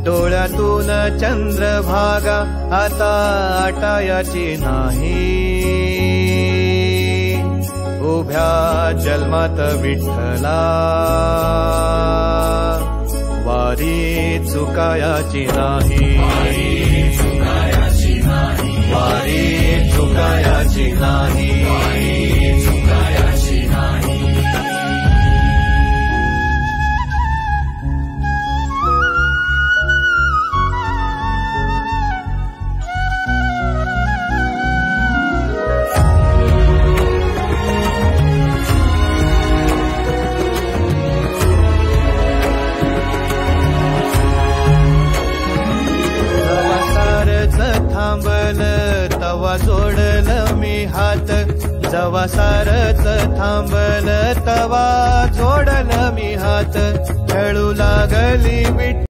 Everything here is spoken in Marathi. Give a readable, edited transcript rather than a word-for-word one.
डोळ्यातून चंद्रभागा आता आटायाची नाही, उभ्या जन्मात विठ्ठला वारी चुकायाची नाही, वारी चुकायाची नाही, चुकायाची नाही. थांबल तवा जोडल मी हात, जवा सारच थांबल तवा जोडल मी हात, खेळू लागली